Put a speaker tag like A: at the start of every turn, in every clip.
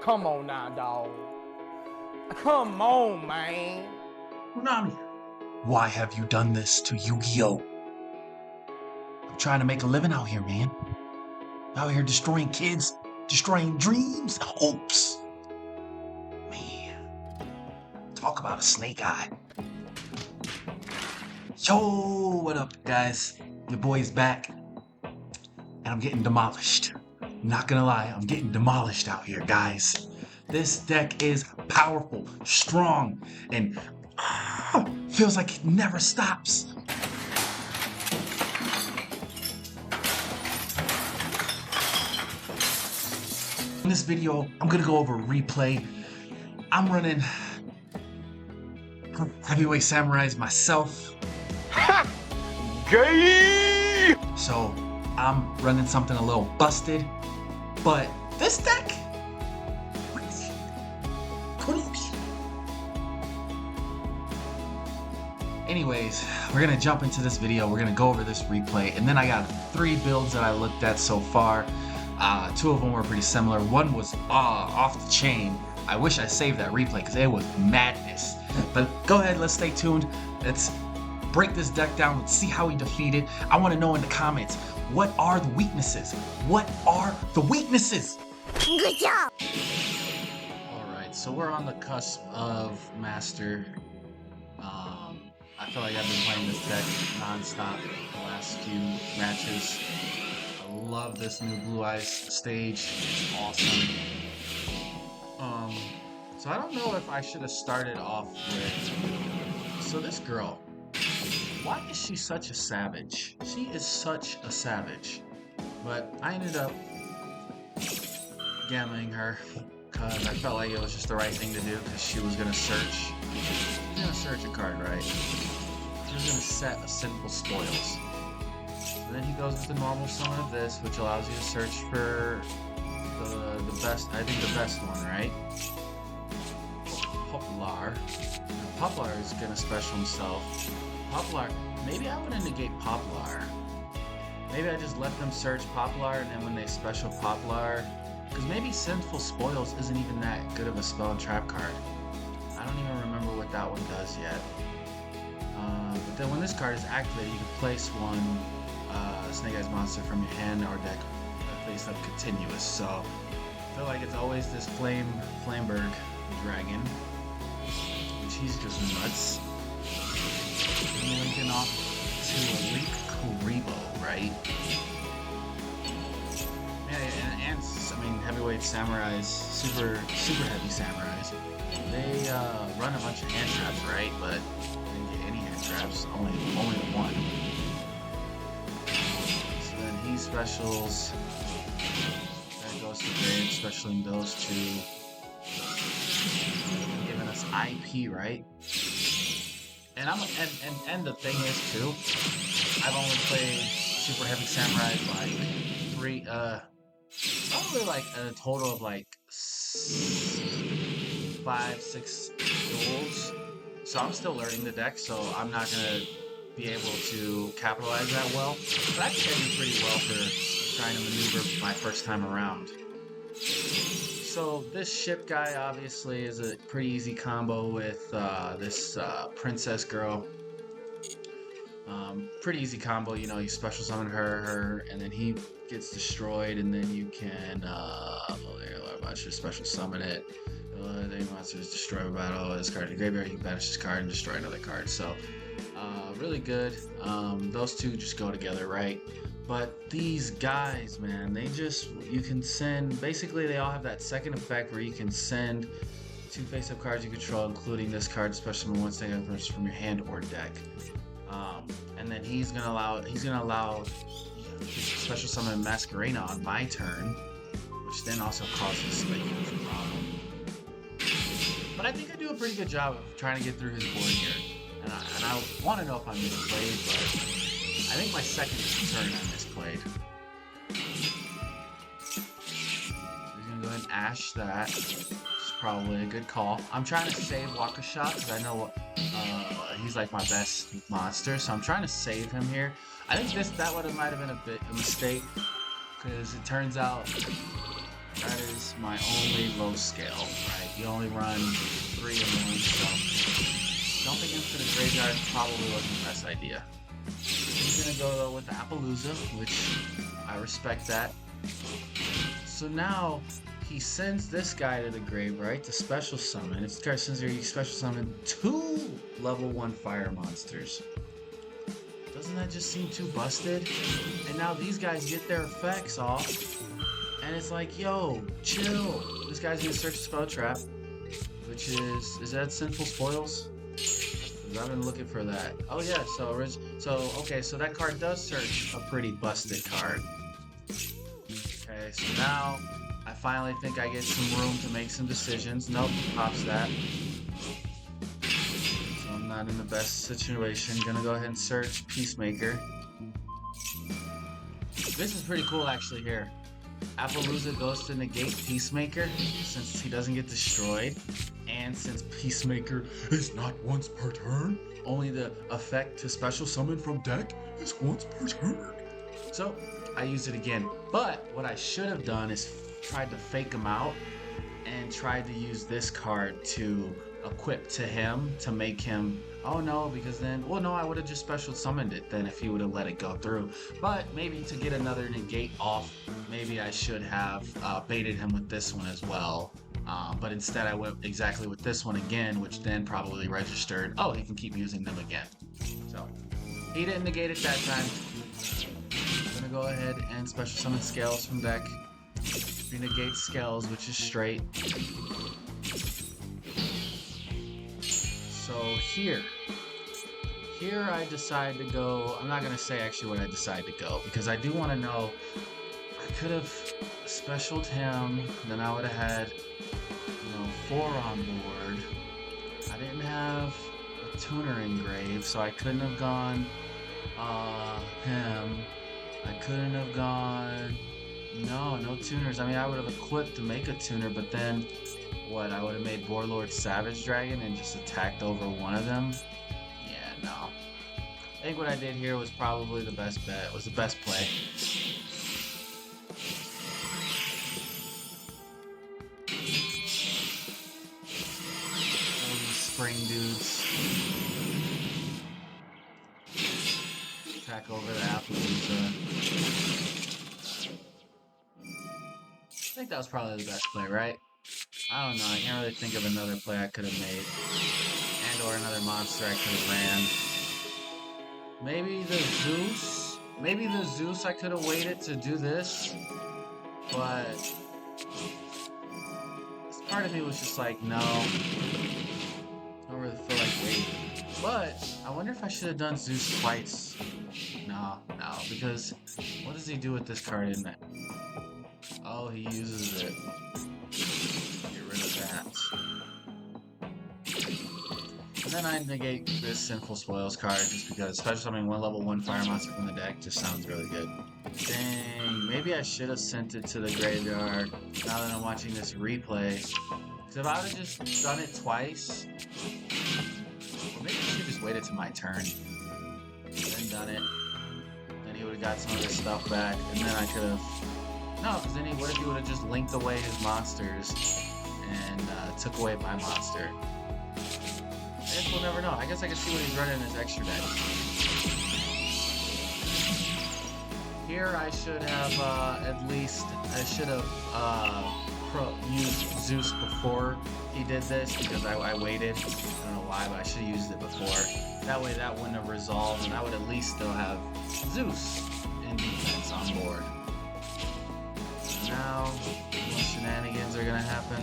A: Come on now, dog. Come on, man.
B: Konami, why have you done this to Yu-Gi-Oh? I'm trying to make a living out here, man. Out here destroying kids, destroying dreams, hopes. Man, talk about a snake eye. Yo, what up, guys? Your boy's back, and I'm getting demolished. Not gonna lie, I'm getting demolished out here, guys. This deck is powerful, strong, and feels like it never stops. In this video, I'm gonna go over replay. I'm running Heavyweight Samurais myself.
A: Ha! Gay!
B: So I'm running something a little busted, but this deck, anyways, we're gonna jump into this video. We're gonna go over this replay, and then I got 3 builds that I looked at so far. 2 of them were pretty similar. One was off the chain. I wish I saved that replay because it was madness. But go ahead, let's stay tuned. Let's break this deck down. Let's see how he defeated. I want to know in the comments, what are the weaknesses? What are the weaknesses?
C: Good job!
B: Alright, so we're on the cusp of Master. I feel like I've been playing this deck non-stop the last few matches. I love this new Blue Eyes stage. It's awesome. So I don't know if I should have started off with... So this girl, why is she such a savage? She is such a savage. But I ended up gambling her because I felt like it was just the right thing to do because she was gonna search. She's gonna search a card, right? She was gonna set a simple spoils. And then he goes with the normal summon of this, which allows you to search for the best, I think the best one, right? Poplar. Poplar is gonna special himself. Poplar, maybe I wouldn't negate Poplar. Maybe I just let them search Poplar, and then when they special Poplar, because maybe Sinful Spoils isn't even that good of a spell and trap card. I don't even remember what that one does yet. But then when this card is activated, you can place one Snake Eyes monster from your hand or deck face up continuous. So I feel like it's always this Flameberg dragon, which he's just nuts. And linking off to a Link Kuribo, right? Yeah, and I mean Heavyweight Samurais, super heavy samurais. They run a bunch of hand traps, right? But they didn't get any hand traps, only one. So then he specials. That goes to grade, specialing those 2. Giving us IP, right? And and the thing is too, I've only played super heavy samurai like 3 probably like a total of like 5-6 duels. So I'm still learning the deck, so I'm not gonna be able to capitalize that well. But I think I do pretty well for trying to maneuver my first time around. So this ship guy obviously is a pretty easy combo with this princess girl. Pretty easy combo, you know, you special summon her, and then he gets destroyed, and then you can special summon it. The monster is destroyed by battle. This card in the graveyard, you can banish this card and destroy another card. So really good. Those 2 just go together, right? But these guys, man, you can send, basically they all have that second effect where you can send 2 face-up cards you control, including this card, special summon 1 second from your hand or deck. And then he's gonna allow special summon Masquerena on my turn, which then also causes like a problem. But I think I do a pretty good job of trying to get through his board here. And I want to know if I misplayed, but I think my second turn I misplayed. He's gonna go ahead and ash that. It's probably a good call. I'm trying to save Waukesha because I know he's like my best monster, so I'm trying to save him here. I think that might have been a bit of a mistake because it turns out That is my only low scale, right? You only run 3 of them, so dumping into the graveyard probably wasn't the best idea. He's gonna go though with the Appaloosa, which I respect that. So now he sends this guy to the grave, right? To special summon. It's since you special summon 2 level 1 fire monsters. Doesn't that just seem too busted? And now these guys get their effects off. And it's like, yo, chill. This guy's gonna search spell trap. Which is that Sinful Spoils? I've been looking for that. Oh yeah, okay, so that card does search a pretty busted card. Okay, so now I finally think I get some room to make some decisions. Nope, pops that. So I'm not in the best situation. Gonna go ahead and search Peacemaker. This is pretty cool actually here. Appaloosa goes to negate Peacemaker since he doesn't get destroyed. And since Peacemaker is not once per turn, only the effect to special summon from deck is once per turn. So I used it again. But what I should have done is tried to fake him out and tried to use this card to equip to him to make him, oh no, because then, well no, I would have just special summoned it then if he would have let it go through. But maybe to get another negate off, maybe I should have baited him with this one as well. But instead I went exactly with this one again, which then probably registered, oh, he can keep using them again. So he didn't negate it that time. I'm gonna go ahead and special summon Scales from deck. Renegate Scales, which is straight. So here I decide to go, I'm not gonna say actually what I decide to go, because I do want to know, I could have specialed him, then I would have had, 4 on board. I didn't have a tuner engraved, so I couldn't have gone him. I couldn't have gone, no tuners. I mean, I would have equipped to make a tuner, but then what, I would have made Warlord Savage Dragon and just attacked over one of them? Yeah, no. I think what I did here was probably the best bet, was the best play. Spring dudes. Attack over the Appaloosa. I think that was probably the best play, right? I don't know, I can't really think of another play I could have made. And or another monster I could have ran. Maybe the Zeus? Maybe the Zeus I could have waited to do this. But this part of me was just like, no. I don't really feel like waiting. But I wonder if I should have done Zeus twice. No, because what does he do with this card in it? Oh, he uses it. Get rid of that. And then I negate this Sinful Spoils card just because special summoning 1 level 1 fire monster from the deck just sounds really good. Dang, maybe I should have sent it to the graveyard now that I'm watching this replay. Because if I would have just done it twice, or maybe I should have just waited to my turn. Then done it. Then he would have got some of this stuff back, and then I could have... No, because then what if he would have just linked away his monsters and took away my monster? I guess we'll never know. I guess I can see what he's running in his extra deck. Here I should have at least, I should have used Zeus before he did this because I waited. I don't know why, but I should have used it before. That way that wouldn't have resolved and I would at least still have Zeus in defense on board. Now, more shenanigans are gonna happen.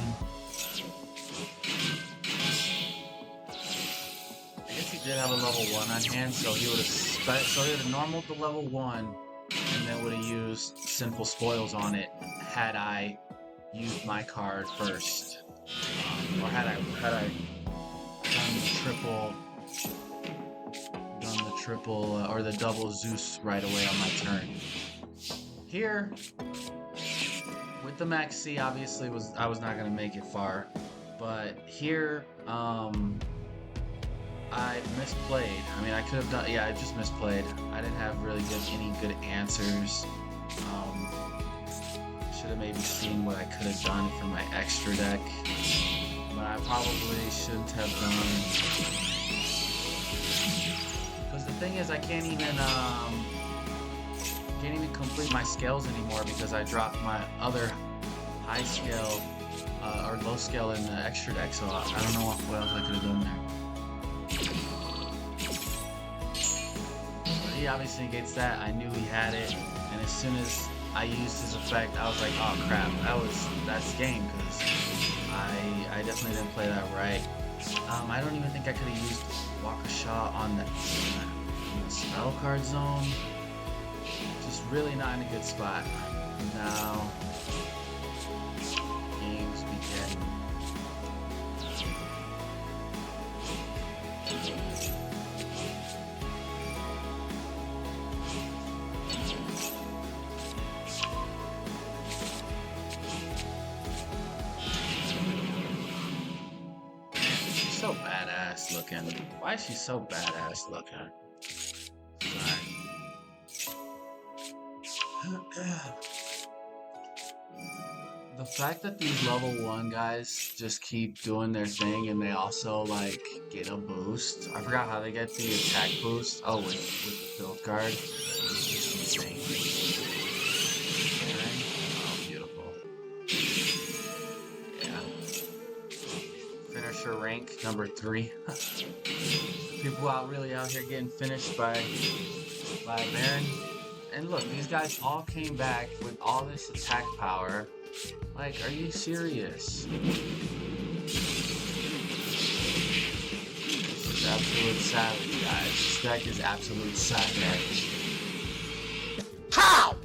B: I guess he did have a level 1 on hand, so he would have normaled the level 1 and then would have used Sinful Spoils on it had I used my card first. Or had I done the triple or the double Zeus right away on my turn. Here, with the Max C, obviously I was not gonna make it far, but here I misplayed. I mean, I could have done, yeah, I just misplayed. I didn't have really any good answers. should have maybe seen what I could have done for my extra deck, but I probably shouldn't have done. Because the thing is, I can't even complete my scales anymore because I dropped my other high scale or low scale in the extra deck, so I don't know what else I could have done there. But he obviously negates that. I knew he had it, and as soon as I used his effect, I was like, oh crap, that's game, because I definitely didn't play that right. I don't even think I could have used Waukesha on the spell card zone. Just really not in a good spot. Now, games begin. She's so badass looking. Why is she so badass looking? The fact that these level 1 guys just keep doing their thing and they also like get a boost. I forgot how they get the attack boost. Oh, with the field card. Insane. Oh, beautiful. Yeah. Finisher rank number 3. People really out here getting finished by Baron. And look, these guys all came back with all this attack power. Like, are you serious? This is absolute savage, guys. This deck is absolute savage.
C: How?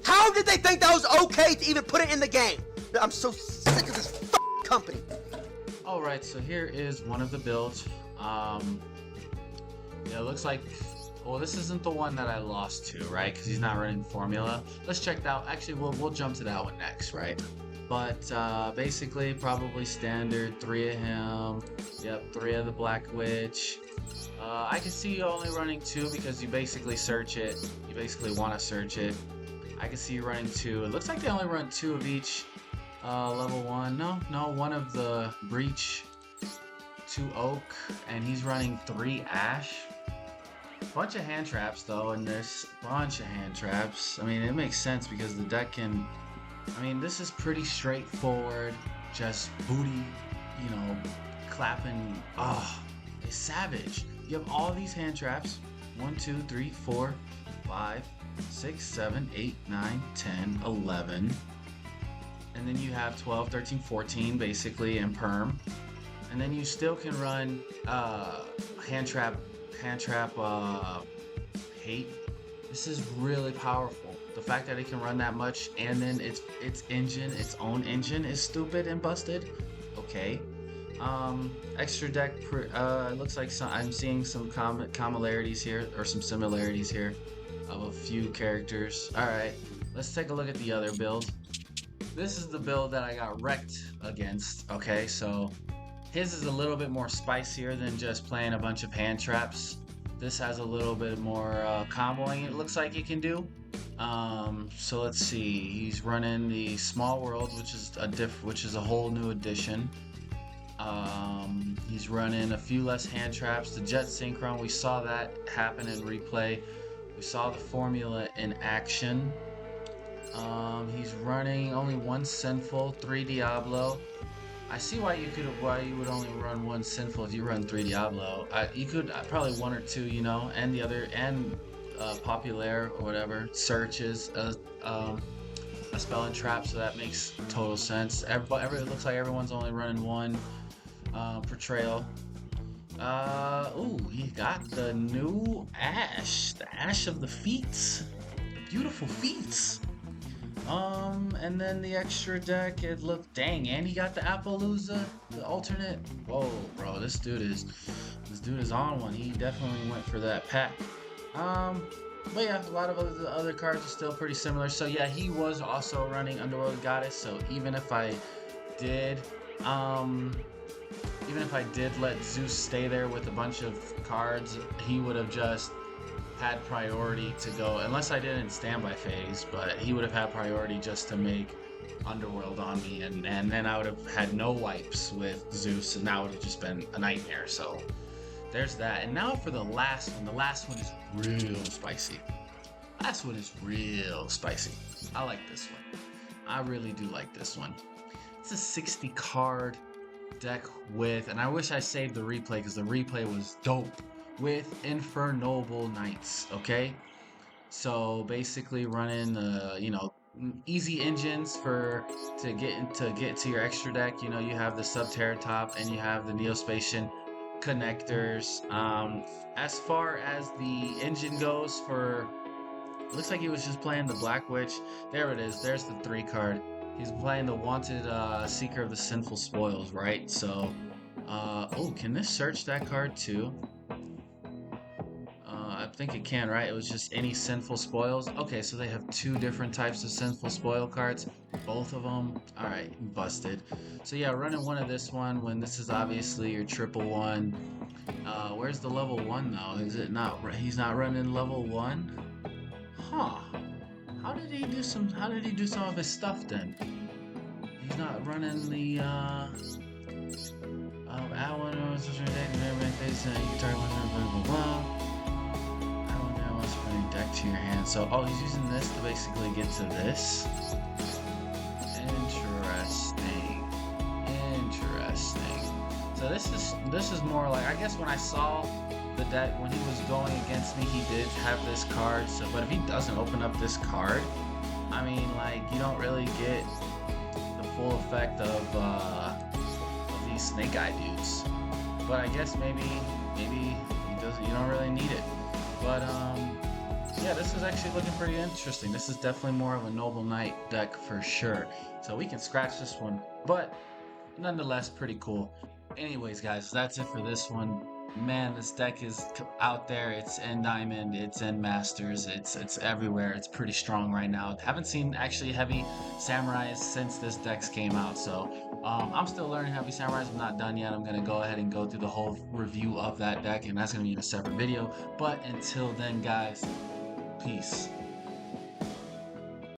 C: How did they think that was okay to even put it in the game? I'm so sick of this company.
B: Alright, so here is one of the builds. Yeah, it looks like... Well, this isn't the one that I lost to, right? Because he's not running formula. Let's check that out. Actually, we'll jump to that one next, right? But basically, probably standard. 3 of him. Yep, 3 of the Black Witch. I can see you only running 2 because you basically search it. You basically want to search it. I can see you running 2. It looks like they only run 2 of each. Level 1. No, 1 of the Breach, 2 Oak, and he's running 3 Ash. Bunch of hand traps though, and there's a bunch of hand traps. I mean, it makes sense because the deck can... I mean, this is pretty straightforward. Just booty, you know, clapping. Oh, it's savage. You have all these hand traps. 1, 2, 3, 4, 5, 6, 7, 8, 9, 10, 11. And then you have 12, 13, 14 basically in perm. And then you still can run hand trap hate. This is really powerful. The fact that it can run that much and then its own engine is stupid and busted. Okay. Extra deck, it looks like I'm seeing some similarities here of a few characters. Alright, let's take a look at the other build. This is the build that I got wrecked against. Okay, so his is a little bit more spicier than just playing a bunch of hand traps. This has a little bit more comboing it looks like it can do. So let's see. He's running the Small World, which is a whole new addition. He's running a few less hand traps. The Jet Synchron, we saw that happen in replay. We saw the formula in action. He's running only 1 Sinful, 3 Diablo. I see why you would only run 1 Sinful if you run 3 Diablo. You could probably 1 or 2, you know, and the other, and Populaire or whatever. Search is a spell and trap, so that makes total sense. It looks like everyone's only running 1 Portrayal. Ooh, he got the new Ash, the Ash of the Feats, the beautiful Feats. And then the extra deck, it looked, dang, and he got the Appaloosa, the alternate. Whoa, bro, this dude is on one. He definitely went for that pack. But yeah, a lot of the other cards are still pretty similar. So yeah, he was also running Underworld Goddess. So even if I did let Zeus stay there with a bunch of cards, he would have just had priority to go, unless I didn't standby phase, but he would have had priority just to make Underworld on me, and then I would have had no wipes with Zeus, and that would have just been a nightmare. So there's that. And now for the last one. The last one is real spicy. Last one is real spicy. I like this one. I really do like this one. It's a 60 card deck with, and I wish I saved the replay because the replay was dope, with Infernoble Knights. Okay, so basically running easy engines to get to your extra deck. You know, you have the Subterratop and you have the Neospatian connectors. As far as the engine goes, for looks like he was just playing the Black Witch. There it is. There's the 3 card. He's playing the Wanted Seeker of the Sinful Spoils, right? So, oh, can this search that card too? I think it can, right? It was just any Sinful Spoils. Okay, so they have 2 different types of Sinful Spoil cards. Both of them. All right, busted. So yeah, running one of this one when this is obviously your triple one. Where's the level 1 though? Is it not? He's not running level 1. Huh. How did he do some of his stuff then? He's not running the Alan or such a deck to your hand. So he's using this to basically get to this. Interesting. So this is more like, I guess when I saw the deck when he was going against me, he did have this card. So, but if he doesn't open up this card, I mean, like, you don't really get the full effect of these Snake Eye dudes. But I guess maybe he doesn't. You don't really need it. But yeah, this is actually looking pretty interesting. This is definitely more of a Noble Knight deck for sure. So we can scratch this one, but nonetheless, pretty cool. Anyways, guys, that's it for this one. Man, this deck is out there. It's in Diamond, it's in Masters, it's everywhere. It's pretty strong right now. Haven't seen actually heavy samurais since this deck came out, so I'm still learning heavy samurais. I'm not done yet. I'm gonna go ahead and go through the whole review of that deck, and that's gonna be in a separate video. But until then, guys, peace.